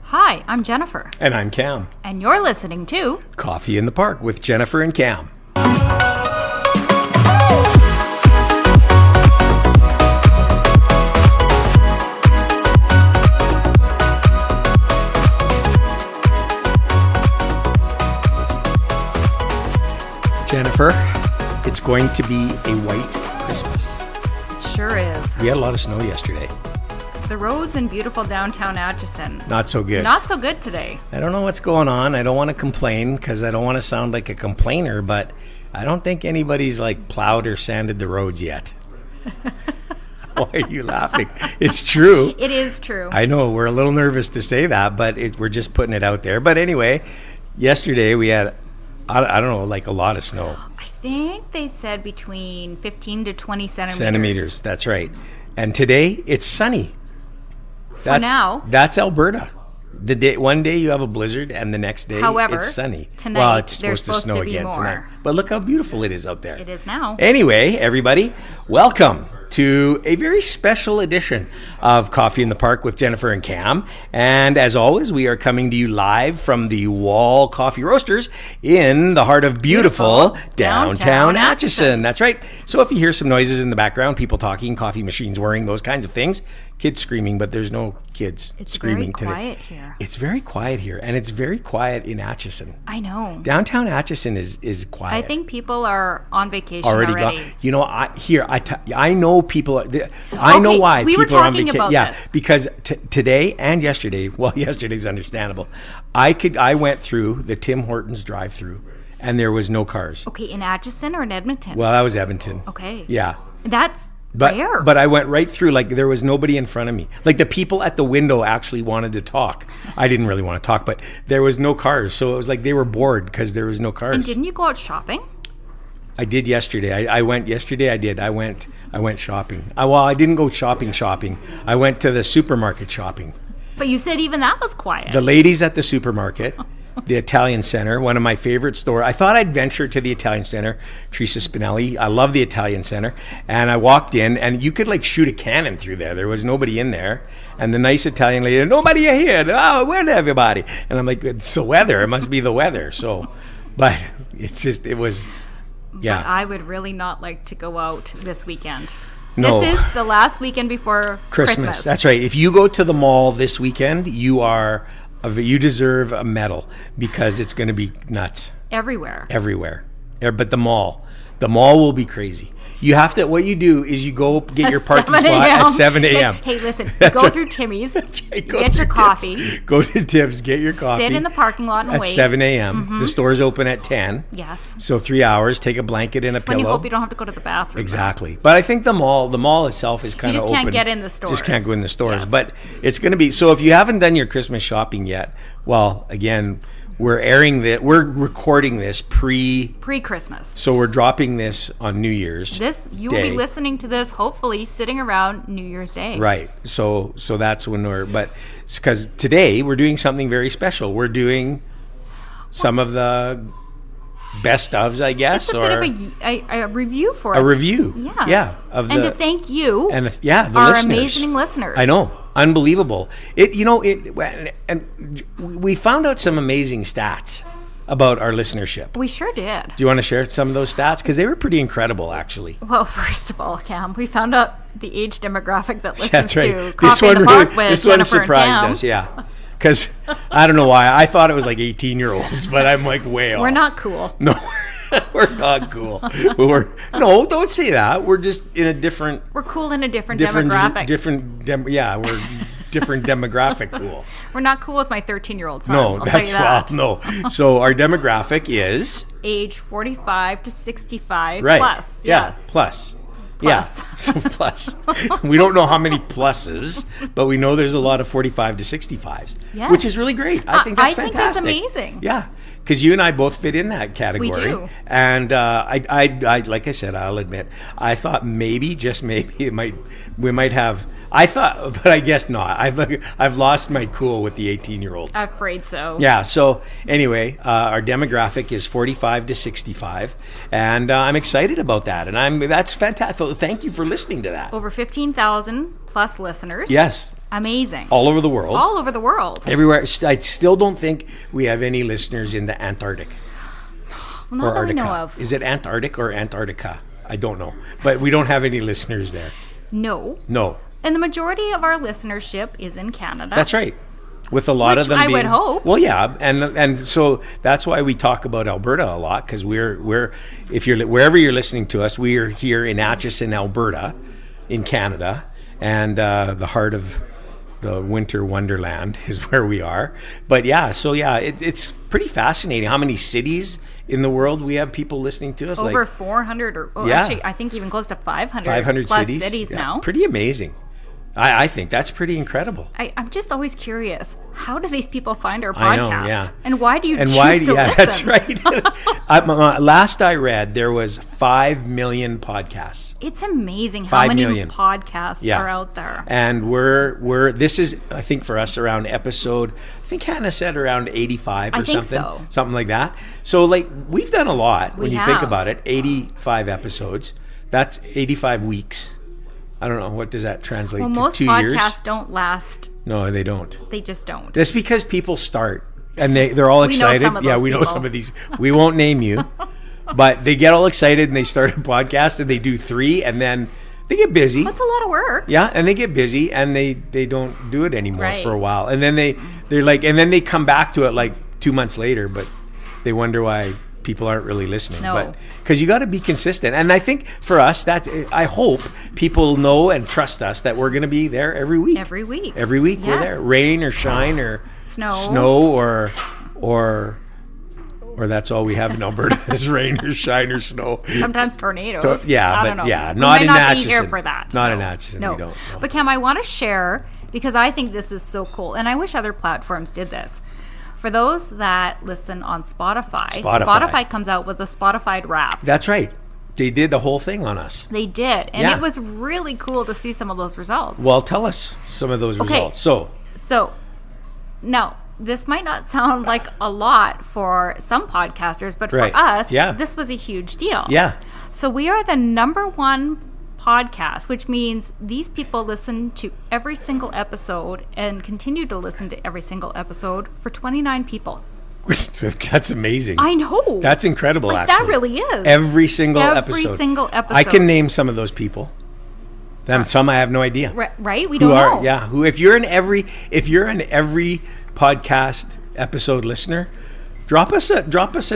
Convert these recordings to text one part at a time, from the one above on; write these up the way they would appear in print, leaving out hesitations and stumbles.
Hi, I'm Jennifer. And I'm Cam. And you're listening to Coffee in the Park with Jennifer and Cam. Jennifer, it's going to be a white Christmas. It sure is. We had a lot of snow yesterday. The roads in beautiful downtown Atchison. Not so good. Not so good today. I don't know what's going on. I don't want to complain because I don't want to sound like a complainer, but I don't think anybody's plowed or sanded the roads yet. Why are you laughing? It's true. It is true. I know we're a little nervous to say that, but we're just putting it out there. But anyway, yesterday we had, I don't know, a lot of snow. I think they said between 15 to 20 centimeters. Centimeters, that's right. And today it's sunny. For now. That's Alberta. One day you have a blizzard, and the next day it's sunny. Tonight it's supposed to snow again tonight. But look how beautiful it is out there. It is now. Anyway, everybody, welcome to a very special edition of Coffee in the Park with Jennifer and Cam. And as always, we are coming to you live from the Wall Coffee Roasters in the heart of beautiful downtown Atchison. That's right. So if you hear some noises in the background, people talking, coffee machines whirring, those kinds of things, kids screaming, but there's no kids screaming today. It's very quiet here. It's very quiet here, and it's very quiet in Atchison. I know. Downtown Atchison is quiet. I think people are on vacation already. Gone. You know, I know people. I know why we people were talking about this. Because today and yesterday. Well, yesterday's understandable. I went through the Tim Hortons drive-through, and there was no cars. Okay, in Atchison or in Edmonton? Well, that was Edmonton. Okay. Yeah. That's rare. But I went right through, there was nobody in front of me. The people at the window actually wanted to talk. I didn't really want to talk, but there was no cars. So it was they were bored because there was no cars. And didn't you go out shopping? I did yesterday. I went yesterday. I did. I went shopping. I didn't go shopping. I went to the supermarket shopping. But you said even that was quiet. The ladies at the supermarket, the Italian Center, one of my favorite stores. I thought I'd venture to the Italian Center, Teresa Spinelli. I love the Italian Center. And I walked in, and you could shoot a cannon through there. There was nobody in there. And the nice Italian lady, nobody here. Oh, where's everybody? And I'm like, it's the weather. It must be the weather. So, but it was... Yeah. But I would really not like to go out this weekend. No. This is the last weekend before Christmas. That's right. If you go to the mall this weekend, you deserve a medal because it's going to be nuts. Everywhere. But the mall will be crazy. You have to, what you do is you go get your parking spot at 7 a.m. Hey, listen, go through Timmy's, right, get your coffee. Go to Tim's, get your coffee. Sit in the parking lot and wait. At 7 a.m. Mm-hmm. The store's open at 10. Yes. So 3 hours, take a blanket and a pillow. When you hope you don't have to go to the bathroom. Exactly. But I think the mall itself is kind of open. You just can't get in the stores. Just can't go in the stores. Yes. But it's going to be, so if you haven't done your Christmas shopping yet, well, again, we're recording this pre-Christmas. So we're dropping this on New Year's. You will be listening to this hopefully sitting around New Year's Day. Right. So that's when but it's because today we're doing something very special. We're doing some of the best ofs, I guess, it's a bit of a review for us. A review. Yes. Yeah. And to thank you. And the our listeners. Amazing listeners. I know. Unbelievable. And we found out some amazing stats about our listenership. We sure did. Do you want to share some of those stats? Because they were pretty incredible, actually. Well, first of all, Cam, we found out the age demographic that listens to Coffee in the Park with this Jennifer one surprised and Cam. us, yeah. Because I don't know why. I thought it was 18-year-olds, but I'm way off. We're not cool. No, we're not cool. No, don't say that. We're just in a different... We're cool in a different demographic. We're different demographic cool. We're not cool with my 13-year-old son. No, no. So our demographic is... Age 45 to 65 right. plus. Yeah, yes. plus. Yeah, so plus. We don't know how many pluses, but we know there's a lot of 45 to 65s, yes. which is really great. I think that's fantastic. I think that's amazing. Yeah, because you and I both fit in that category. We do. And I like I said, I'll admit, I thought maybe, just maybe, we might have. I thought, but I guess not. I've lost my cool with the 18-year-olds. I'm afraid so. Yeah. So anyway, our demographic is 45 to 65, and I'm excited about that. And that's fantastic. Thank you for listening to that. Over 15,000 plus listeners. Yes. Amazing. all over the world. All over the world. Everywhere. I still don't think we have any listeners in the Antarctic Well, not or that we Antarctica. know of. Is it Antarctic or Antarctica? I don't know. But we don't have any listeners there. No. No. And the majority of our listenership is in Canada. That's right. With a lot Which of them I being, would hope. Well, yeah, and so that's why we talk about Alberta a lot, because we're if you're wherever you're listening to us, we are here in Atchison, Alberta, in Canada, and the heart of the winter wonderland is where we are. But yeah, so yeah, it's pretty fascinating how many cities in the world we have people listening to us. Over 400 or Yeah. actually I think even close to 500, 500 plus cities Yeah, now. Pretty amazing. I think that's pretty incredible. I'm just always curious. How do these people find our podcast? I know, yeah. And why do you And choose why? to Yeah, listen? that's right. Last I read, there was 5 million podcasts. It's amazing how 5 many million. podcasts Yeah. are out there. And we're this is, I think, for us around episode, I think Hannah said around 85 or I think something. so. Something like that. So like we've done a lot when you think have. about it. 85 episodes. That's 85 weeks. I don't know, what does that translate Well, to? most 2 podcasts years? don't last. No, they don't. They just don't. That's because people start and they're all We know excited. some of Yeah, those we know people. some of these. We won't name you, but they get all excited and they start a podcast and they do 3 and then they get busy. That's a lot of work. Yeah, and they get busy and they don't do it anymore Right. for a while. And then they're like, and then they come back to it like 2 months later, but they wonder why people aren't really listening. No. But because you got to be consistent. And I think for us, I hope people know and trust us that we're going to be there every week. Every week. Every week we're Yes. there. Rain or shine or Snow. or that's all we have in Alberta is rain or shine or snow. Sometimes tornadoes. Yeah, I but don't know. yeah, We not might in not Atchison. Be here for that. Not no. in Atchison, No. we don't. No. But Cam, I want to share because I think this is so cool, and I wish other platforms did this. For those that listen on Spotify comes out with a Spotify Wrap. That's right. They did the whole thing on us. They did, and Yeah. it was really cool to see some of those results. Well, tell us some of those results. So, now, this might not sound like a lot for some podcasters, but Right. for us, Yeah. this was a huge deal. Yeah. So we are the #1 podcast, which means these people listen to every single episode and continue to listen to every single episode for 29 people. That's amazing. I know. That's incredible, Like, actually. that really is. Every single Every episode. single episode. I can name some of those people. Some I have no idea. Right? We Who don't are know. yeah? Who if you're an every podcast episode listener, drop us a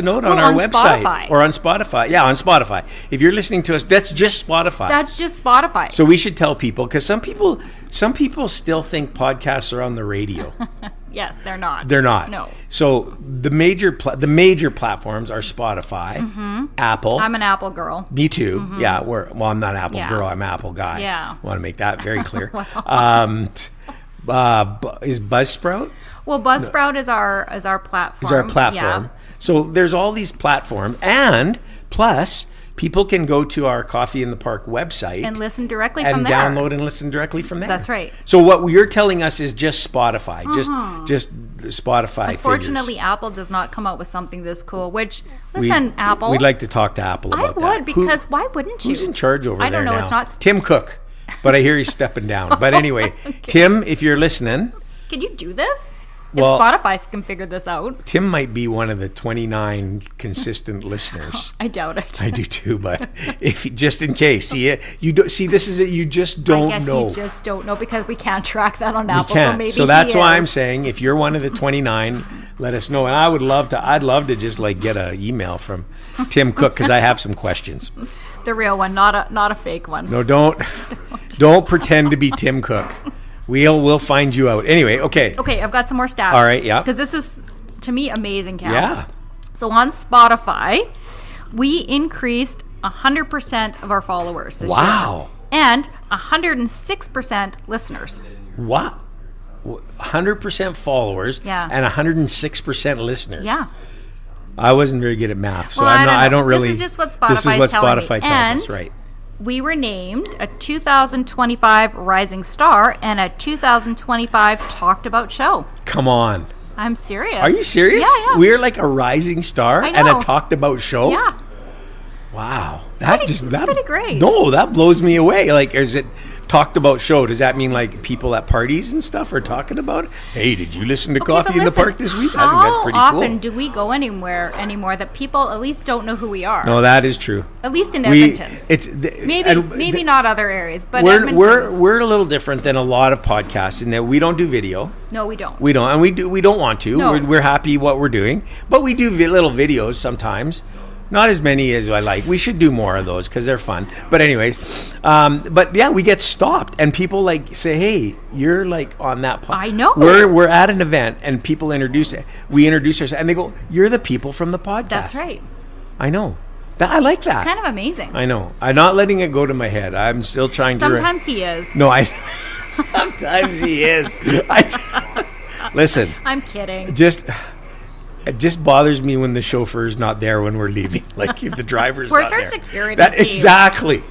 note on Well, our on website Spotify. or on Spotify. Yeah, on Spotify. If you're listening to us, that's just Spotify. That's just Spotify. So we should tell people because some people still think podcasts are on the radio. Yes, they're not. They're not. No. So the major platforms are Spotify, Apple. I'm an Apple girl. Me too. Yeah. I'm not an Apple Yeah. girl. I'm an Apple guy. Yeah. Want to make that very clear. Is Buzzsprout? Well, Buzzsprout is our platform. Is our platform. Yeah. So there's all these platforms, and plus people can go to our Coffee in the Park website And listen directly and from there. download and listen directly from there. That's right. So what you're telling us is just Spotify, just the Spotify. Unfortunately, figures. Apple does not come out with something this cool. Which, listen, Apple. We'd like to talk to Apple I about that. would because why wouldn't you? Who's in charge over I there don't know. now? It's not. Tim Cook, but I hear he's stepping down. But anyway, Tim, if you're listening, Can you do this? Well- if Spotify can figure this out, Tim might be one of the 29 consistent listeners. I doubt it. I do too, but if just in case, you don't see this is it. You just don't I guess know. you just don't know because we can't track that on We Apple. can't. So maybe So that's he why is. I'm saying if you're one of the 29, let us know. And I'd love to just like get an email from Tim Cook because I have some questions. the real one, not a fake one. No, don't pretend to be Tim Cook. We'll find you out. Anyway, okay. Okay, I've got some more stats. All right, yeah. Because this is to me amazing, Cal. Yeah. So on Spotify, we increased 100% of our followers this Wow. year. And 106% listeners. Wow. 100% followers Yeah. and 106% listeners. Yeah. I wasn't very good at math, so Well, I don't really. This is just what This is Spotify's what telling me. Spotify tells And us, right? we were named a 2025 Rising Star and a 2025 Talked About Show. Come on. I'm serious. Are you serious? Yeah. We're like a rising star I and a know. talked about show? Yeah. Wow. It's pretty great. No, that blows me away. Like, is it talked about show? Does that mean like people at parties and stuff are talking about it? Hey, did you listen to Coffee in the Park this week? I think that's pretty cool. How often do we go anywhere anymore that people at least don't know who we are? No, that is true. At least in Edmonton. Maybe not other areas, but Edmonton. We're a little different than a lot of podcasts in that we don't do video. No, we don't. We don't, and we don't want to. No. We're happy what we're doing, but we do little videos sometimes. Not as many as I like. We should do more of those because they're fun. But anyways, but yeah, we get stopped and people like say, "Hey, you're like on that." I know. We're at an event and people we introduce ourselves and they go, "You're the people from the podcast." That's right. I know. I like that. It's kind of amazing. I know. I'm not letting it go to my head. I'm still trying to. Sometimes he is. No, sometimes he is. Listen. I'm kidding. It just bothers me when the chauffeur's not there when we're leaving. Like if the driver's Where's not our there. security team? Exactly.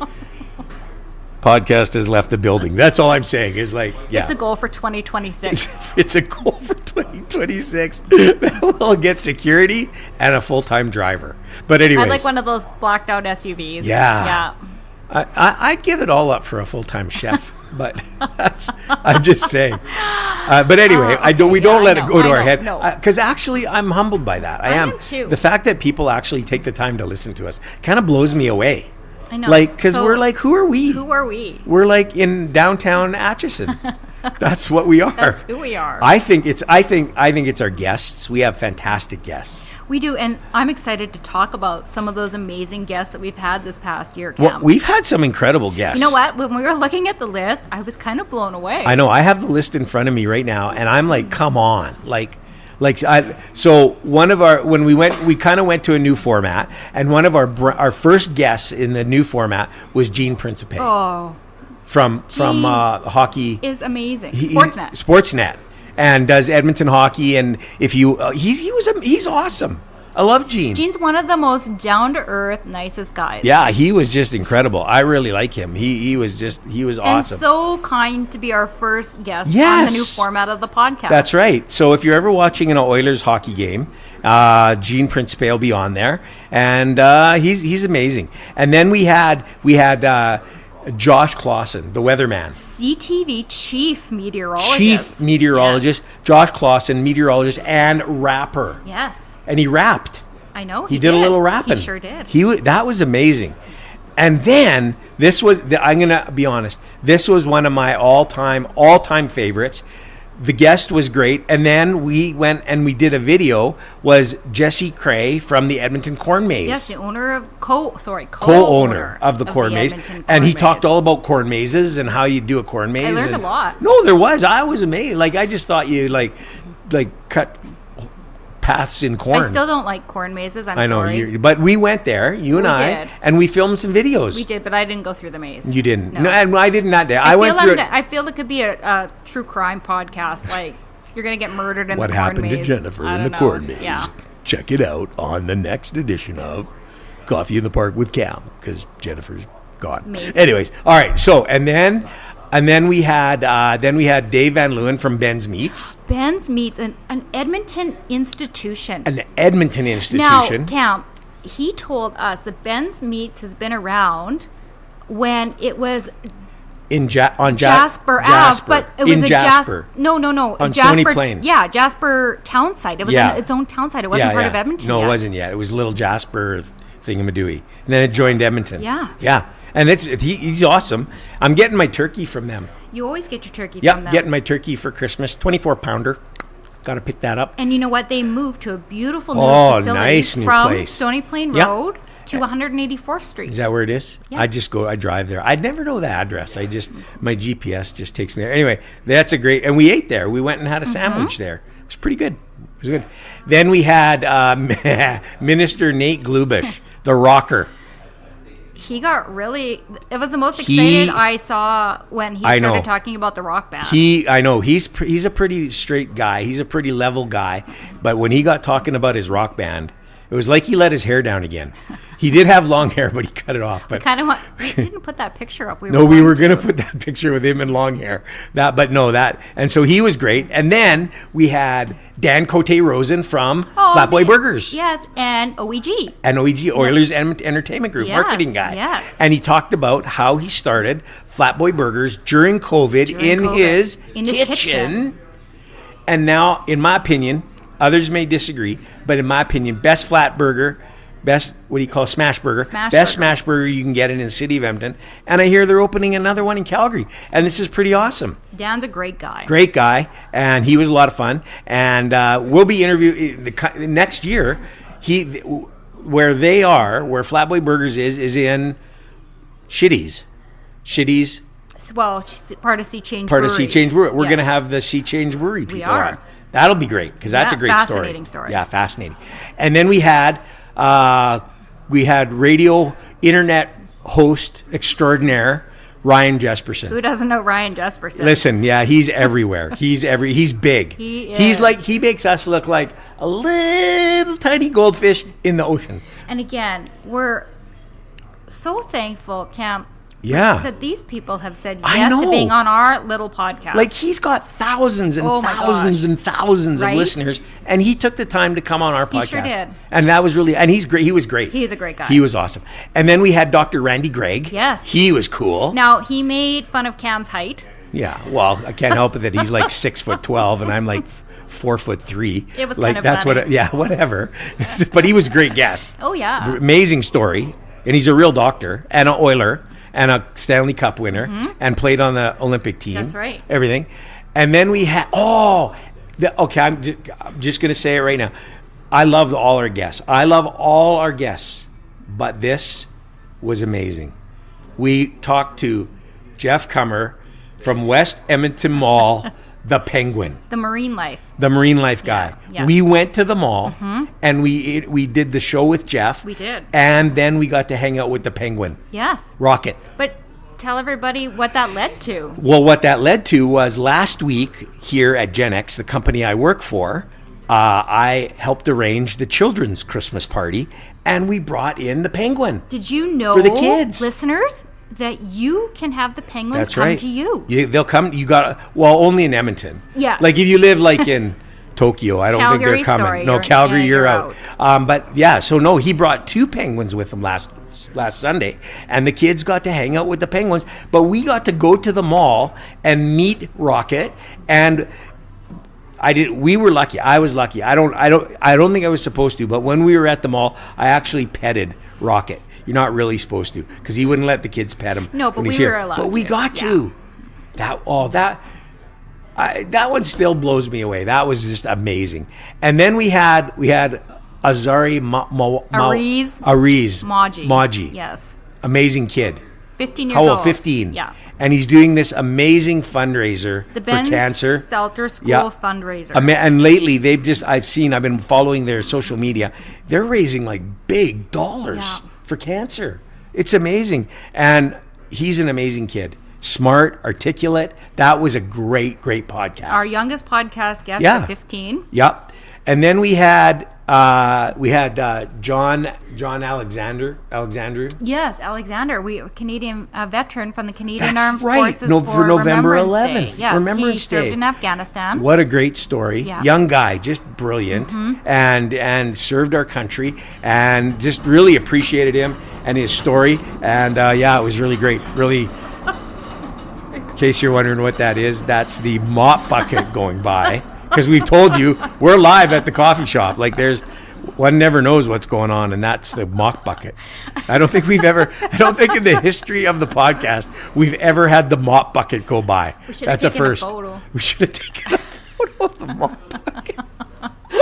Podcast has left the building. That's all I'm saying is like, yeah. It's a goal for 2026. It's a goal for 2026. We'll get security and a full-time driver. But anyways. I'd like one of those blacked out SUVs. Yeah. I'd give it all up for a full-time chef. But I'm just saying. But anyway, we don't let it go to our head. Because actually, I'm humbled by that. I am too. The fact that people actually take the time to listen to us kind of blows me away. I know. Like, because we're like, who are we? Who are we? We're like in downtown Atchison. That's what we are. That's who we are. I think it's our guests. We have fantastic guests. We do, and I'm excited to talk about some of those amazing guests that we've had this past year, Cam. Well, we've had some incredible guests. You know what? When we were looking at the list, I was kind of blown away. I know. I have the list in front of me right now, and I'm like, come on. So when we kind of went to a new format, and one of our first guests in the new format was Gene Principe. Oh. From hockey. Is amazing. Sportsnet. And does Edmonton hockey, and if you, he's awesome. I love Gene. Gene's one of the most down to earth, nicest guys. Yeah, he was just incredible. I really like him. He was awesome. And so kind to be our first guest yes. on the new format of the podcast. That's right. So if you're ever watching an Oilers hockey game, Gene Principe will be on there, and he's amazing. And then we had Josh Clausen, the weatherman. CTV chief meteorologist. Josh Clausen, meteorologist and rapper. Yes. And he rapped. I know. He did a little rapping. He sure did. That was amazing. And then I'm going to be honest, this was one of my all-time favorites. The guest was great. And then we went and we did a video, was Jesse Cray from the Edmonton Corn Maze. Yes, the co-owner of the Corn Maze. And he talked all about corn mazes and how you do a corn maze. I learned a lot. No, there was. I was amazed. Like, I just thought you like cut paths in corn. I still don't like corn mazes. I know, sorry. But we went there, you and I, and we filmed some videos. We did, but I didn't go through the maze. You didn't. No, and I didn't that day. I went through it. I feel it could be a true crime podcast. Like, you're going to get murdered in the corn maze. What happened to Jennifer in the corn maze? Yeah. Check it out on the next edition of Coffee in the Park with Cam, because Jennifer's gone. Maybe. Anyways, all right. So, and then we had Dave Van Leeuwen from Ben's Meats. Ben's Meats, an Edmonton institution. An Edmonton institution. Now, Cam, he told us that Ben's Meats has been around when it was on Jasper Ave, but it was Jasper. No. On Jasper, Stony Plain. Yeah, Jasper town site. It was its own town site. It wasn't part of Edmonton. No, it wasn't yet. It was Little Jasper thingamadooey, and then it joined Edmonton. Yeah. And he's awesome. I'm getting my turkey from them. You always get your turkey from them. Yep, getting my turkey for Christmas. 24-pounder. Got to pick that up. And you know what? They moved to a beautiful new facility nice new from place. Stony Plain Road to 184th Street. Is that where it is? Yeah. I drive there. I'd never know the address. My GPS just takes me there. Anyway, that's a great, and we ate there. We went and had a sandwich there. It was pretty good. It was good. Then we had Minister Nate Glubish, the rocker. He got really. It was the most excited I saw when he started talking about the rock band. I know he's a pretty straight guy. He's a pretty level guy, but when he got talking about his rock band, It was like he let his hair down again. He did have long hair, but he cut it off. But We didn't put that picture up. we were going to put that picture with him in long hair. And so he was great. And then we had Dan Cote Rosen from Flatboy Burgers. Yes, and OEG. And OEG, Oilers Entertainment Group, marketing guy. Yes. And he talked about how he started Flatboy Burgers during COVID in his kitchen. And now, in my opinion, others may disagree, but in my opinion, best flat burger, best, what do you call smash burger? Smash burger you can get in the city of Edmonton. And I hear they're opening another one in Calgary. And this is pretty awesome. Dan's a great guy. Great guy. And he was a lot of fun. And we'll be interviewing next year. Where Flatboy Burgers is in Shitty's. Well, part of Sea Change Part Brewery. of Sea Change Brewery. We're Yes. going to have the Sea Change Brewery people are. on. That'll be great because that's a great fascinating story. Yeah, fascinating. And then we had radio internet host extraordinaire Ryan Jesperson. Who doesn't know Ryan Jesperson? Listen, yeah, he's everywhere. He's big. He makes us look like a little tiny goldfish in the ocean. And again, we're so thankful, Cam. Yeah. That these people have said I yes know. to being on our little podcast. Like, he's got thousands and thousands and thousands of listeners, and he took the time to come on our podcast. He sure did. And that was really, and he's great. He was great. He's a great guy. He was awesome. And then we had Dr. Randy Gregg. Yes. He was cool. Now, he made fun of Cam's height. Yeah. Well, I can't help it that he's like 6'12" and I'm like 4'3". It was like, kind of that's funny. whatever. But he was a great guest. Oh, yeah. Amazing story. And he's a real doctor and an Oiler and a Stanley Cup winner and played on the Olympic team. That's right. Everything. And then we had, I'm just going to say it right now. I love all our guests. But this was amazing. We talked to Jeff Kummer from West Edmonton Mall, the Penguin. The marine life. The marine life guy. Yeah. We went to the mall and we did the show with Jeff. We did. And then we got to hang out with the Penguin. Yes. Rocket. But tell everybody what that led to. Well, what that led to was last week here at Gen X, the company I work for, I helped arrange the children's Christmas party, and we brought in the Penguin. Did you know, for the kids, listeners, that you can have the Penguins That's come right. to you? They'll come. Only in Edmonton. Yes. Like if you live like in Tokyo, I don't think Calgary, they're coming. sorry, No, you're- Calgary, yeah, you're you're out. But yeah, so no, he brought 2 penguins with him last Sunday, and the kids got to hang out with the Penguins. But we got to go to the mall and meet Rocket, and we were lucky. I was lucky. I don't think I was supposed to, but when we were at the mall, I actually petted Rocket. You're not really supposed to, because he wouldn't let the kids pet him. No, but when he's we here. were allowed But we to. got Yeah. to. That one still blows me away. That was just amazing. And then we had Azari Ariz Maji. Yes. Amazing kid. 15 years How old. old? 15. Yeah. And he's doing this amazing fundraiser The for Ben cancer. Stelter School Yeah. fundraiser. And lately, I've been following their social media. They're raising like big dollars for cancer. It's amazing. And he's an amazing kid. Smart, articulate. That was a great, great podcast. Our youngest podcast guest Yeah. at 15. Yep. And then we had John Alexander. Yes, Alexander, Canadian veteran from the Canadian That's Armed right. Forces For November Remembrance 11th. Day. Yes, Remembrance he served Day. in Afghanistan. What a great story. Yeah. Young guy, just brilliant, and served our country, and just really appreciated him and his story. And it was really great. Really, in case you're wondering what that is, that's the mop bucket going by. Because we've told you, we're live at the coffee shop. Like one never knows what's going on, and that's the mop bucket. I don't think in the history of the podcast, we've ever had the mop bucket go by. That's a first. Photo. We should have taken a photo of the mop bucket.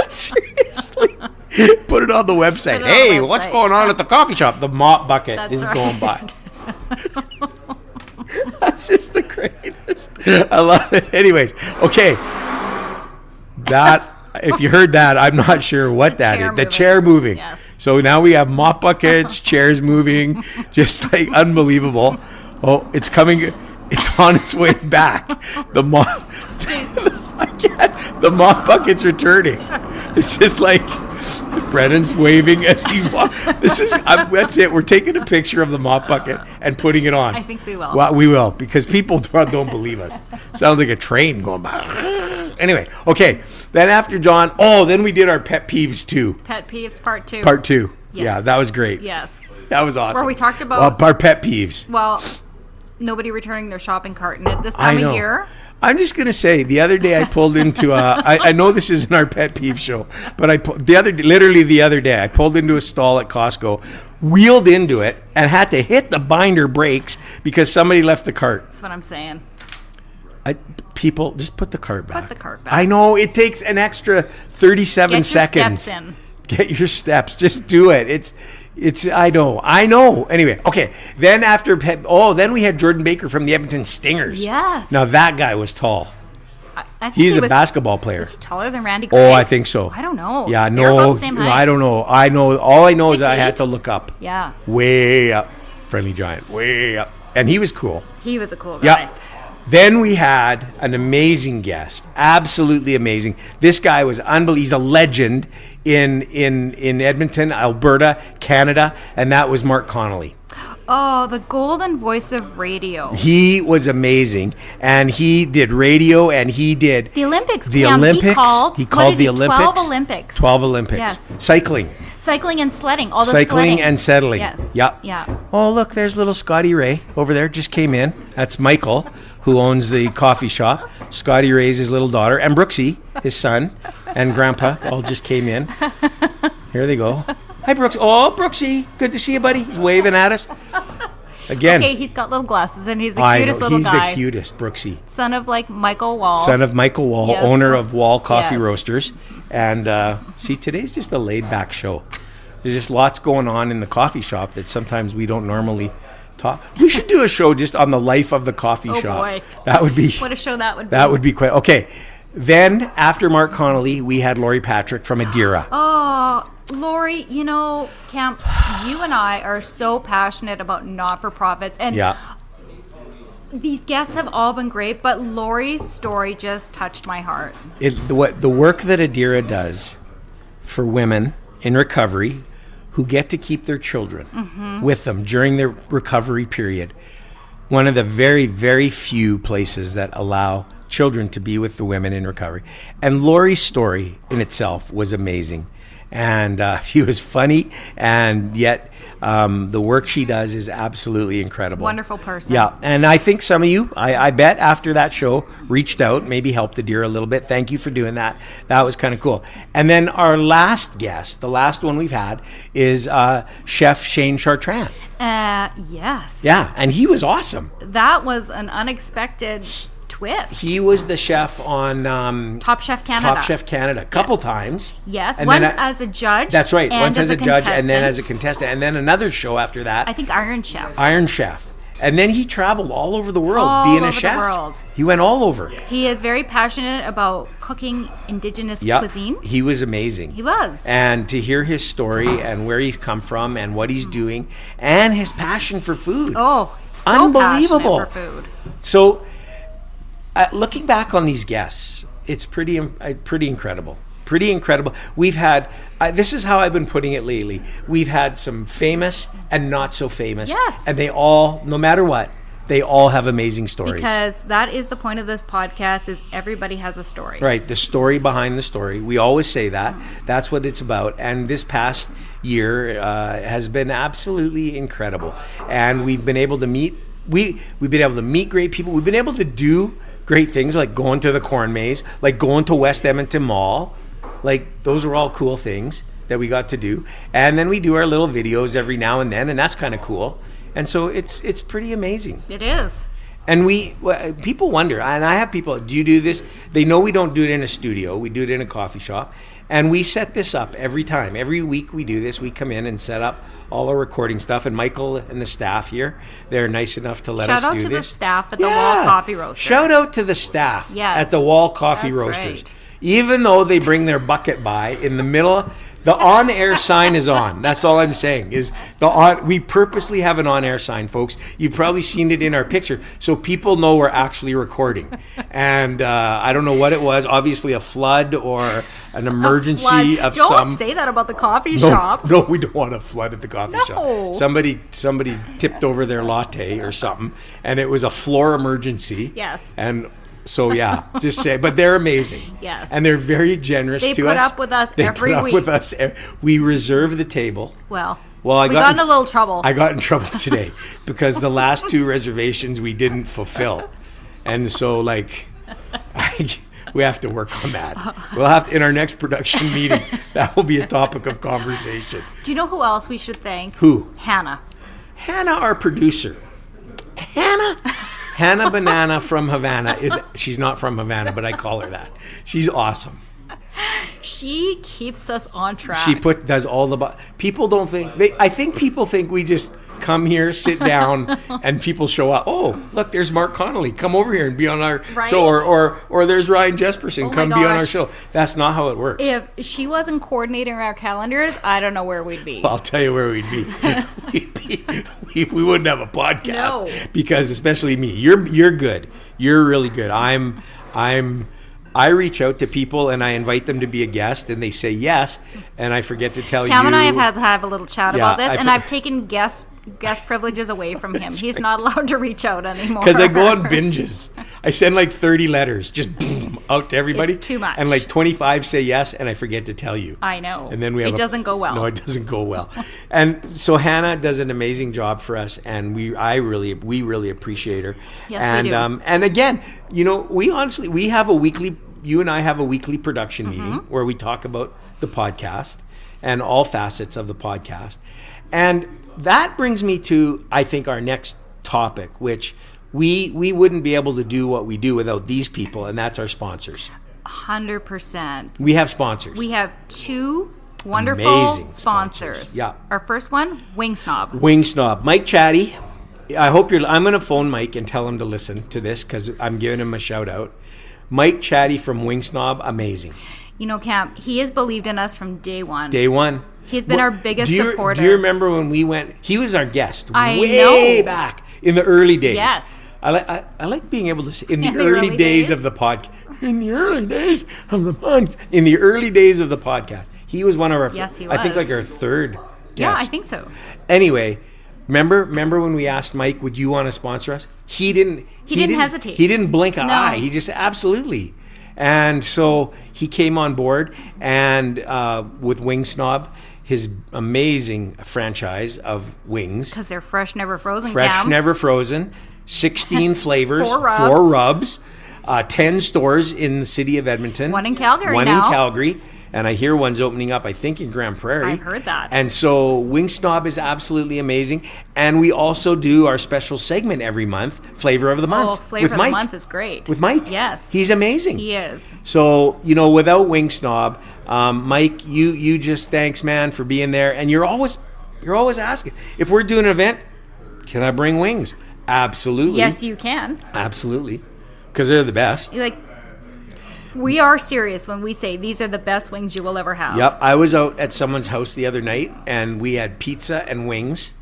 Seriously. Put it on the website. Put it on Hey, the what's website. going on at the coffee shop? The mop bucket That's is right. going by. That's just the greatest. I love it. Anyways, okay. That, if you heard that, I'm not sure what that is. The chair moving. Yes. So now we have mop buckets, chairs moving, just like unbelievable. Oh, it's coming. It's on its way back. The mop bucket's returning. It's just like, Brennan's waving as he walks. That's it. We're taking a picture of the mop bucket and putting it on. I think we will. Well, we will, because people don't believe us. Sounds like a train going by. Anyway, okay. Then after John, then we did our pet peeves too. Pet peeves part 2. Part 2. Yes. Yeah, that was great. Yes. That was awesome. Where we talked about our pet peeves. Well, nobody returning their shopping cart at this time of year. I'm just going to say, the other day I pulled into I know this isn't our pet peeve show, but literally the other day, I pulled into a stall at Costco, wheeled into it, and had to hit the binder brakes because somebody left the cart. That's what I'm saying. People, just put the cart back. Put the cart back. I know, it takes an extra 37 seconds. Steps in. Get your steps. Just do it. I know. Anyway, okay. Then then we had Jordan Baker from the Edmonton Stingers. Yes. Now that guy was tall. I think He's a basketball player. Is he taller than Randy Gray? Oh, I think so. I don't know. Yeah, They're no. about the same height. I don't know. All I know is I 6'8"? had to look up. Yeah. Way up. Friendly Giant. Way up. And he was cool. He was a cool guy. Yeah. Then we had an amazing guest, absolutely amazing. This guy was unbelievable. He's a legend in Edmonton, Alberta, Canada, and that was Mark Connolly. Oh, the golden voice of radio. He was amazing, and he did radio, and he did the Olympics. The Pam, Olympics. He called the Olympics. 12 Olympics. 12 Olympics. Yes. Cycling and sledding. All the Cycling sledding. and settling. Yes. Yep. Yeah. Oh, look, there's little Scotty Ray over there. Just came in. That's Michael, who owns the coffee shop. Scotty Ray's his little daughter, and Brooksy, his son, and Grandpa all just came in. Here they go. Hi, Brooks. Oh, Brooksy, good to see you, buddy. He's waving at us. Again. Okay, he's got little glasses, and he's the cutest little guy. He's the cutest, Brooksy. Son of Michael Wall. Son of Michael Wall, Yes. owner of Wall Coffee Yes. Roasters. And see, today's just a laid-back show. There's just lots going on in the coffee shop that sometimes we don't normally talk. We should do a show just on the life of the coffee shop. Boy. That would be... What a show that would be. That would be quite... Okay. Then, after Mark Connolly, we had Lori Patrick from Adira. Oh, Lori, Camp, you and I are so passionate about not-for-profits. And Yeah. these guests have all been great, but Lori's story just touched my heart. The work that Adira does for women in recovery who get to keep their children with them during their recovery period. One of the very, very few places that allow children to be with the women in recovery. And Lori's story in itself was amazing. And she was funny, and yet the work she does is absolutely incredible. Wonderful person. Yeah, and I think some of you, I bet after that show, reached out, maybe helped Adira a little bit. Thank you for doing that. That was kind of cool. And then our last guest, the last one we've had, is Chef Shane Chartrand. Yes. Yeah, and he was awesome. That was an unexpected twist. He was the chef on Top Chef Canada. Top Chef Canada, a couple times. Yes, And once then as a judge. That's right. and Once as a judge, and then as a contestant. contestant, and then another show after that. I think Iron Chef. Iron Chef. And then he traveled all over the world All being a over the chef. world. He went all over. He is very passionate about cooking Indigenous Yeah, cuisine. he was amazing. He was. And to hear his story and where he's come from and what he's doing and his passion for food. Oh, so Unbelievable. passionate for food. So, looking back on these guests, it's pretty incredible. Pretty incredible. We've had, this is how I've been putting it lately. We've had some famous and not so famous. Yes. And they all, no matter what, they all have amazing stories. Because that is the point of this podcast, is everybody has a story. Right, the story behind the story. We always say that. That's what it's about. And this past year has been absolutely incredible. And we've been able to meet, we've been able to meet great people. We've been able to do great things like going to the corn maze, like going to West Edmonton Mall. Like, those are all cool things that we got to do. And then we do our little videos every now and then, and that's kind of cool. And so it's pretty amazing. It is. And people wonder, and I have people, do you do this? They know we don't do it in a studio. We do it in a coffee shop. And we set this up every time. Every week we do this. We come in and set up all our recording stuff. And Michael and the staff here, they're nice enough to let us do this. Shout out to the staff at the Wall Coffee Roasters. Shout out to the staff Yes. at the Wall Coffee That's Roasters. right. Even though they bring their bucket by in the middle, The on-air sign is on. That's all I'm saying. We purposely have an on-air sign, folks. You've probably seen it in our picture, so people know we're actually recording. And I don't know what it was. Obviously, a flood or an emergency of Don't some. Don't say that about the coffee shop. No, we don't want a flood at the coffee shop. Somebody tipped over their latte or something, and it was a floor emergency. Yes. And so yeah, just say. But they're amazing. Yes. And they're very generous to us. They put up with us every week. With us. We reserve the table. Well, we got in a little trouble. I got in trouble today because the last 2 reservations we didn't fulfill, and so we have to work on that. We'll have to, in our next production meeting, that will be a topic of conversation. Do you know who else we should thank? Who? Hannah. Hannah, our producer. Hannah Banana from Havana she's not from Havana, but I call her that. She's awesome. She keeps us on track. She does all the people don't think I think people think we just come here, sit down, and people show up. Oh, look, there's Mark Connolly. Come over here and be on our show. Or there's Ryan Jesperson. Come be on our show. That's not how it works. If she wasn't coordinating our calendars, I don't know where we'd be. Well, I'll tell you where we'd be. We wouldn't have a podcast. No. Because especially me. You're good. You're really good. I reach out to people and I invite them to be a guest and they say yes, and I forget to tell you. Cam and I have had to have a little chat about this, and I've taken guest privileges away from him. He's not allowed to reach out anymore. Because I go on binges. I send 30 letters, just boom, out to everybody. It's too much. And 25 say yes, and I forget to tell you. I know. And then it doesn't go well. No, it doesn't go well. And so Hannah does an amazing job for us, and we really appreciate her. Yes, we do. And again, we have a weekly. You and I have a weekly production meeting where we talk about the podcast and all facets of the podcast. And that brings me to, I think, our next topic, which we wouldn't be able to do what we do without these people, and that's our sponsors. 100%. We have sponsors. We have 2 wonderful amazing sponsors. Yeah. Our first one, Wing Snob. Wing Snob. Mike Chatty. I'm going to phone Mike and tell him to listen to this because I'm giving him a shout out. Mike Chatty from Wing Snob, amazing. Cam, he has believed in us from day one. Day one. He's been our biggest supporter. Do you remember when we went? He was our guest I way know. back in the early days. Yes. I like being able to say in the early days of the podcast. In the early days of the podcast. In the early days of the podcast. He was one of our Yes, he was. I think our third guest. Yeah, I think so. Anyway, remember when we asked Mike, would you want to sponsor us? He didn't hesitate. He didn't blink an eye. He just absolutely. And so he came on board and with Wing Snob, his amazing franchise of wings. Because they're fresh, never frozen, Fresh, never frozen. 16 flavors. 4 rubs. 4 rubs. 10 stores in the city of Edmonton. One in Calgary One now. in Calgary. And I hear one's opening up, I think, in Grand Prairie. I've heard that. And so Wing Snob is absolutely amazing. And we also do our special segment every month, Flavor of the Month. Oh, Flavor of the Month is great. With Mike. Yes. He's amazing. He is. So, without Wing Snob, Mike, you just thanks, man, for being there. And you're always asking. If we're doing an event, can I bring wings? Absolutely. Yes, you can. Absolutely. Because they're the best. We are serious when we say these are the best wings you will ever have. Yep. I was out at someone's house the other night, and we had pizza and wings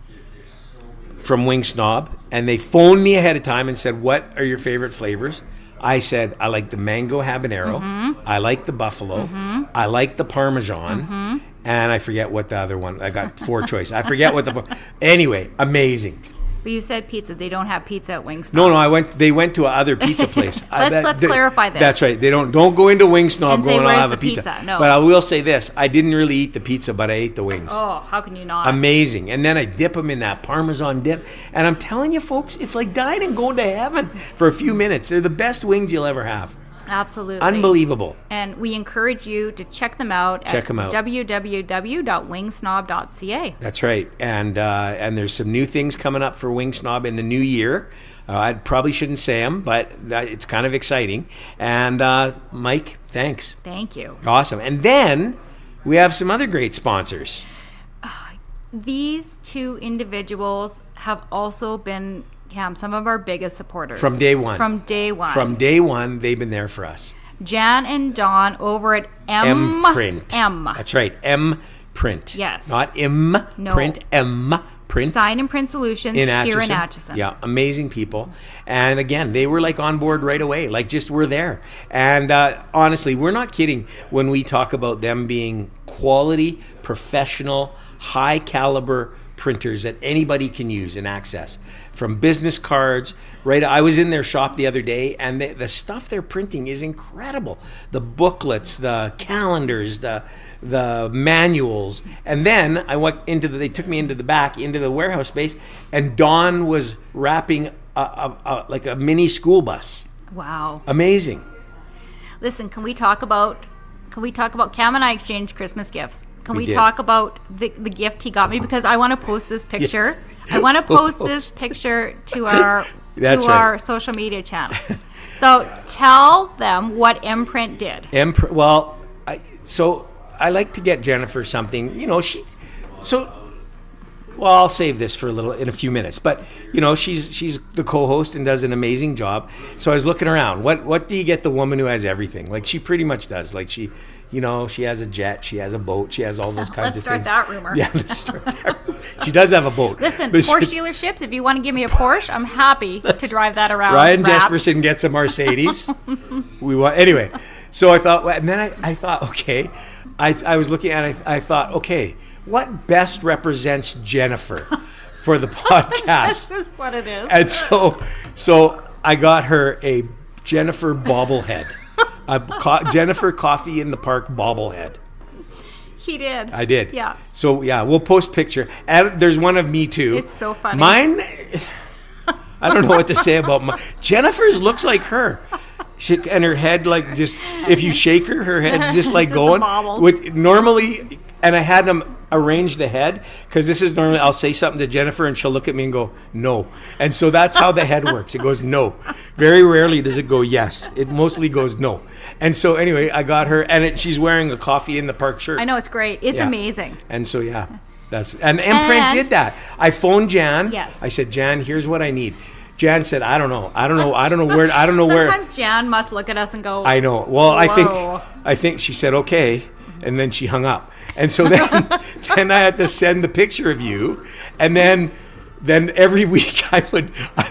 from Wing Snob, and they phoned me ahead of time and said, what are your favorite flavors? I said, I like the mango habanero. I like the buffalo. I like the Parmesan. And I forget what the other one, I got 4 choices. I forget what anyway, amazing. But you said pizza. They don't have pizza at Wing Snob. No, they went to other pizza place. Let's clarify this. That's right. They don't go into Wing Snob And going, say, I'll "Where's have the a pizza." pizza? No. But I will say this, I didn't really eat the pizza, but I ate the wings. Oh, how can you not? Amazing. And then I dip them in that Parmesan dip. And I'm telling you, folks, it's like dying and going to heaven for a few minutes. They're the best wings you'll ever have. Absolutely. Unbelievable. And we encourage you to check them out at www.wingsnob.ca. That's right. And there's some new things coming up for Wing Snob in the new year. I probably shouldn't say them, but it's kind of exciting. And Mike, thanks. Thank you. Awesome. And then we have some other great sponsors. These 2 individuals have also been, Cam, some of our biggest supporters. From day one. From day one. From day one, they've been there for us. Jan and Dawn over at M-Print. M. That's right, M-Print. Yes. Not M-Print, M-Print. Sign and Print Solutions here in Atchison. Yeah, amazing people. And again, they were like on board right away, like just we're there. And honestly, we're not kidding when we talk about them being quality, professional, high caliber printers that anybody can use and access. From business cards, right? I was in their shop the other day, and the stuff they're printing is incredible. The booklets, the calendars, the manuals. And then I went they took me into the back, into the warehouse space, and Dawn was wrapping like a mini school bus. Wow. Amazing. Listen, can we talk about Cam and I exchanged Christmas gifts? Can we did. talk about the gift he got me? Because I want to post this picture. Yes. I want to post this picture to our That's our social media channel. So tell them what M-Print did. Well, I like to get Jennifer something. You know, I'll save this for in a few minutes. But you know, she's the co-host and does an amazing job. So I was looking around. What do you get the woman who has everything? Like she pretty much does. Like she has a jet, she has a boat, she has all those kinds of things. Let's start that rumor. Yeah, let's start that. She does have a boat. Listen, Porsche dealerships. If you want to give me a Porsche, I'm happy to drive that around. Ryan Jesperson gets a Mercedes. Anyway. So I thought, and then I thought, okay. I was looking at it, I thought, okay, what best represents Jennifer for the podcast? This is what it is. And so I got her a Jennifer bobblehead, a Jennifer Coffee in the Park bobblehead. He did. I did. Yeah. So yeah, we'll post picture. And there's one of me too. It's so funny. Mine, I don't know what to say about mine. Jennifer's looks like her. And her head, like, just, if you shake her head's just like going. Normally, and I had them arrange the head, because this is normally, I'll say something to Jennifer and she'll look at me and go, no. And so that's how the head works. It goes, no. Very rarely does it go, yes. It mostly goes, no. And so anyway, I got her, and she's wearing a Coffee in the Park shirt. I know, it's great. It's amazing. And so, yeah, and M-Print did that. I phoned Jan. Yes. I said, Jan, here's what I need. Jan said, I don't know where. Sometimes Jan must look at us and go, I know. Well, whoa. I think she said, okay. And then she hung up. And so then I had to send the picture of you. And then every week I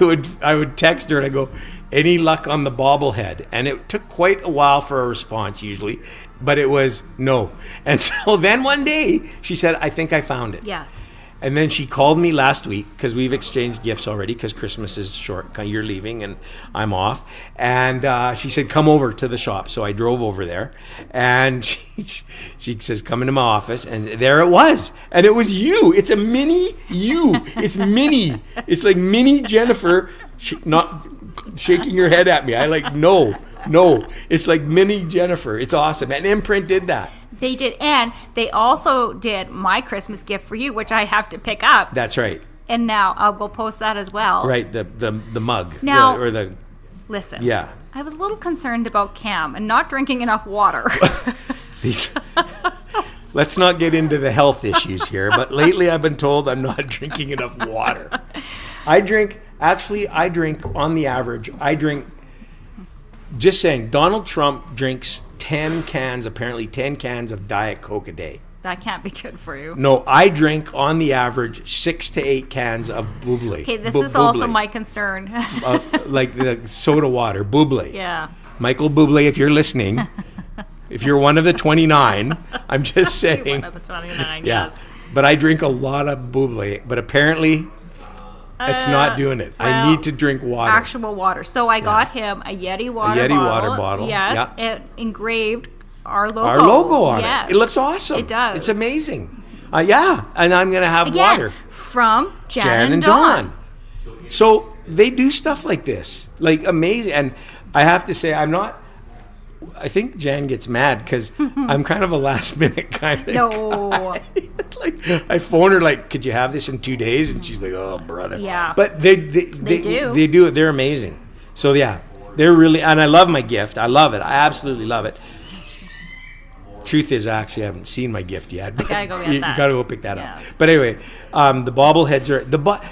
would text her and I go, any luck on the bobblehead? And it took quite a while for a response usually, but it was no. And so then one day she said, I think I found it. Yes. And then she called me last week, because we've exchanged gifts already, because Christmas is short. You're leaving and I'm off. And she said, come over to the shop. So I drove over there. And she says, come into my office. And there it was. And it was you. It's a mini you. It's mini. It's like mini Jennifer not shaking her head at me. I like, no. It's like mini Jennifer. It's awesome. And M-Print did that. They did, and they also did my Christmas gift for you, which I have to pick up. That's right. And now we'll post that as well. Right, the mug. Now, Listen. Yeah. I was a little concerned about Cam and not drinking enough water. Let's not get into the health issues here, but lately I've been told I'm not drinking enough water. I drink on the average, just saying, Donald Trump drinks 10 cans of Diet Coke a day. That can't be good for you. No, I drink on the average 6 to 8 cans of Bubbly. Okay, this is also my concern. Like the soda water, Bubbly. Yeah. Michael Bublé, if you're listening, if you're one of the 29, I'm just saying. You're one of the 29, yeah. yes. But I drink a lot of Bubbly, but apparently it's not doing it. Well, I need to drink water. Actual water. So I got him a Yeti water bottle. Yes. Yeah. It engraved our logo. Our logo on yes. it. It looks awesome. It does. It's amazing. Yeah. And I'm going to have water. From Jan and Dawn. So they do stuff like this. Like amazing. And I have to say, I think Jan gets mad because I'm kind of a last minute kind of guy. It's like I phone her like, could you have this in 2 days? And she's like, oh brother. Yeah. But they do it. They're amazing. So yeah, they're really, and I love my gift. I love it. I absolutely love it. Truth is, I actually haven't seen my gift yet. I gotta go get that. You gotta go pick that up. Yes. But anyway, the bobbleheads are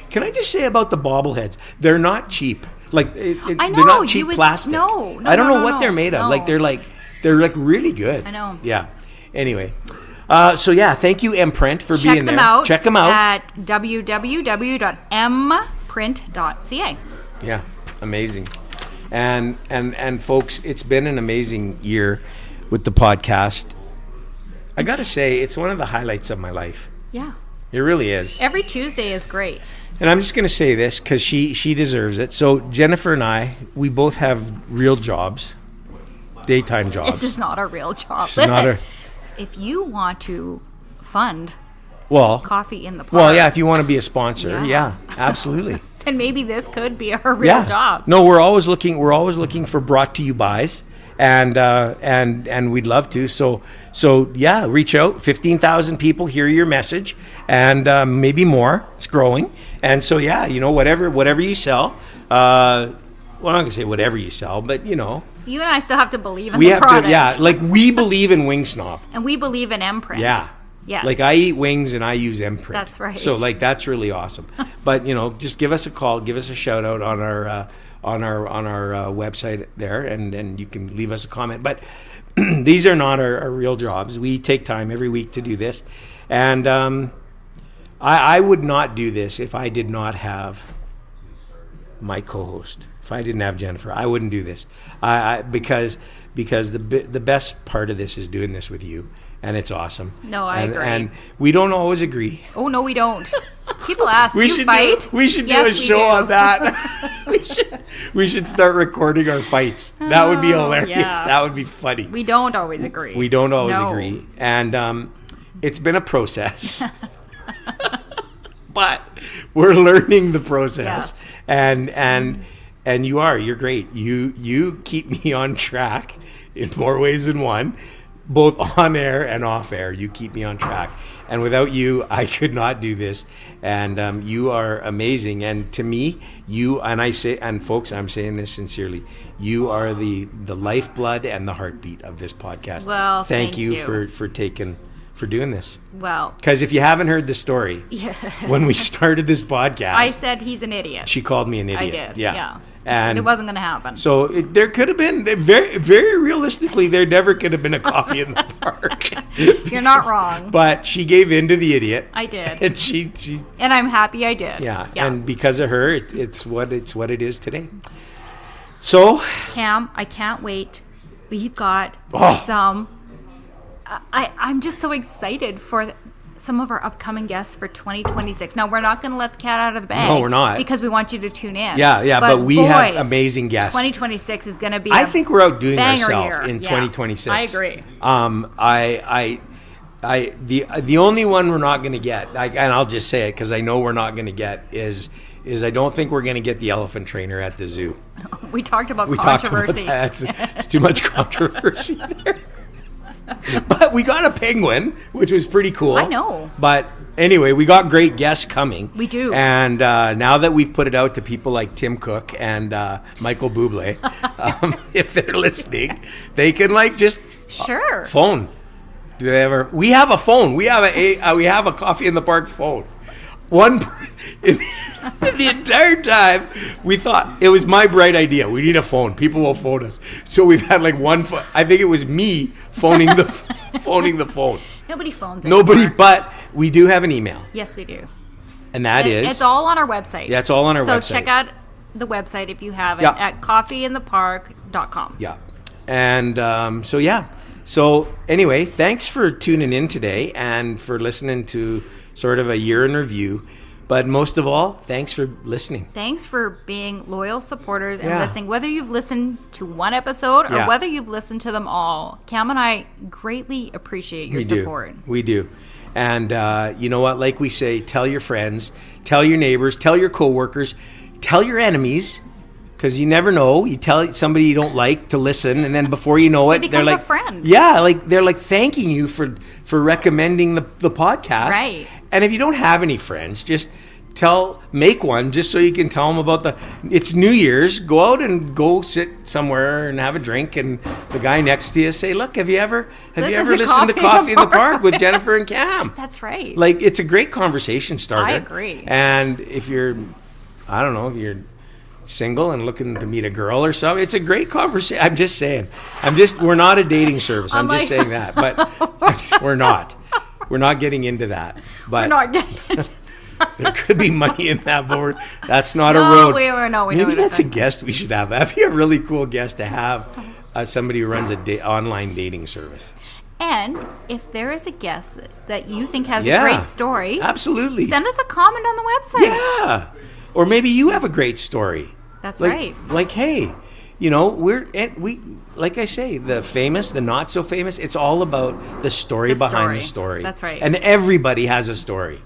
can I just say about the bobbleheads? They're not cheap. Like I know, they're not cheap plastic. No, I don't know what no, they're made of. no. Like they're like They're like really good. I know. Yeah. Anyway. So yeah, thank you, Mprint, for being there. Check them out at www.mprint.ca. Yeah, amazing. And folks, it's been an amazing year with the podcast. I got to say, it's one of the highlights of my life. Yeah. It really is. Every Tuesday is great. And I'm just going to say this because she deserves it. So Jennifer and I, we both have real jobs, daytime jobs. This is not a real job. This is not Listen, if you want to fund well, Coffee in the Park. Well, yeah, if you want to be a sponsor, yeah absolutely. Then maybe this could be a real job. No, we're always looking for brought to you buys. And we'd love to. So yeah, reach out. 15,000 people hear your message, and maybe more. It's growing. And so yeah, whatever you sell. Well, I'm not gonna say whatever you sell, but you and I still have to believe in the product. like we believe in Wing Snob, and we believe in Mprint. Yeah. Yes. Like I eat wings and I use Mprint. That's right. So like that's really awesome. But just give us a call, give us a shout out on our website there, and you can leave us a comment. But these are not our real jobs. We take time every week to do this, and I would not do this if I did not have my co-host. If I didn't have Jennifer, I wouldn't do this. Because the best part of this is doing this with you. And it's awesome. No, I agree. And we don't always agree. Oh, no, we don't. People ask, do you fight? We should do a show on that. we should start recording our fights. That would be hilarious. Yeah. That would be funny. We don't always agree. We don't always agree. And it's been a process. But we're learning the process. Yes. And you're great. You keep me on track in more ways than one. Both on air and off air, you keep me on track. And without you, I could not do this. And you are amazing. And to me, and folks, I'm saying this sincerely, you are the lifeblood and the heartbeat of this podcast. Well, thank you for doing this. Well, because if you haven't heard the story, when we started this podcast, I said he's an idiot. She called me an idiot. I did. Yeah. And it wasn't going to happen. So there could have been, very, very realistically, there never could have been a Coffee in the Park. You're not wrong. But she gave in to the idiot. I did. And she and I'm happy I did. Yeah. And because of her, it's what it is today. So Cam, I can't wait. We've got some. I'm just so excited for some of our upcoming guests for 2026. Now, we're not going to let the cat out of the bag. No, we're not. Because we want you to tune in. Yeah, but we have amazing guests. 2026, is going to be I think we're outdoing ourselves year. in 2026. I agree. The only one we're not going to get, and I'll just say it because I know we're not going to get, is I don't think we're going to get the elephant trainer at the zoo. We talked about controversy. It's too much controversy there. But we got a penguin, which was pretty cool. I know. But anyway, we got great guests coming. We do. And now that we've put it out to people like Tim Cook and Michael Bublé, if they're listening, they can just phone. Do they ever? We have a phone. We have a Coffee in the Park phone. The entire time we thought it was my bright idea. We need a phone. People will phone us. So we've had one phone. I think it was me phoning the phone. Nobody phones Nobody, but we do have an email. Yes, we do. And it's all on our website. Yeah, it's all on our website. So check out the website if you haven't at coffeeinthepark.com. Yeah. And So anyway, thanks for tuning in today and for listening to sort of a year in review. But most of all, thanks for listening. Thanks for being loyal supporters and listening. Whether you've listened to one episode or whether you've listened to them all, Cam and I greatly appreciate your support. We do. And you know what? Like we say, tell your friends, tell your neighbors, tell your coworkers, tell your enemies. Because you never know. You tell somebody you don't like to listen, and then before you know it, they're like, a friend. Yeah, they're thanking you for recommending the podcast. Right. And if you don't have any friends, just make one just so you can tell them about it's New Year's. Go out and go sit somewhere and have a drink, and the guy next to you say, "Look, have you ever listened to Coffee in the Park with Jennifer and Cam?" That's right. It's a great conversation starter. I agree. And if you're, I don't know, if you're single and looking to meet a girl or something, it's a great conversation. I'm just saying. We're not a dating service. I'm just saying that. But we're not. We're not getting into that. But We're not getting it. there could be money in that board. That's not a road. We Maybe know that's a guest we should have. That'd be a really cool guest to have. Somebody who runs a online dating service. And if there is a guest that you think has Yeah, a great story, absolutely. send us a comment on the website. Yeah. Or maybe you have a great story. That's Like- right. Like, hey, we like I say, the famous, the not so famous, it's all about the story The behind the story. story. That's right. And everybody has a story.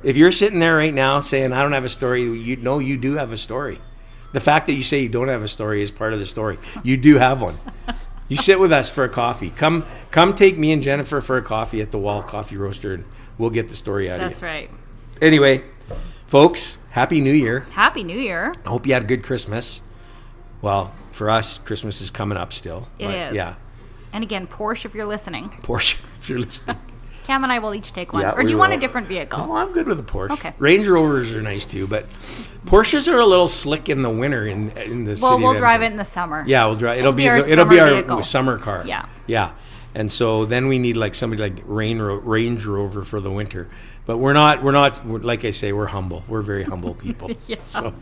If you're sitting there right now saying, I don't have a story, you know you do have a story. The fact that you say you don't have a story is part of the story. You do have one. You sit with us for a coffee. Come take me and Jennifer for a coffee at the Wall Coffee Roaster, and we'll get the story out That's of you. right. Anyway, folks, Happy New Year. Happy New Year. I hope you had a good Christmas. Well, for us, Christmas is coming up still. It is. Yeah. And again, Porsche, if you're listening. Porsche, if you're listening. Cam and I will each take one. Yeah, Or do we you want a will. different vehicle? Oh, I'm good with a Porsche. Okay. Range Rovers are nice too, but Porsches are a little slick in the winter in the city. Well, we'll of drive it Edmonton. in the summer. Yeah, we'll drive. It'll be our it'll be summer our vehicle. summer car. Yeah. Yeah. And so then we need like somebody like Range Rover for the winter. But we're like I say, we're humble. We're very humble people. Yeah. So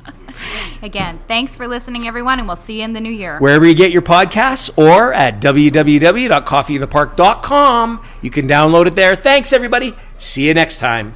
Again, thanks for listening, everyone, and we'll see you in the new year. wherever you get your podcasts or at www.coffeethepark.com, you can download it there. Thanks, everybody. See you next time.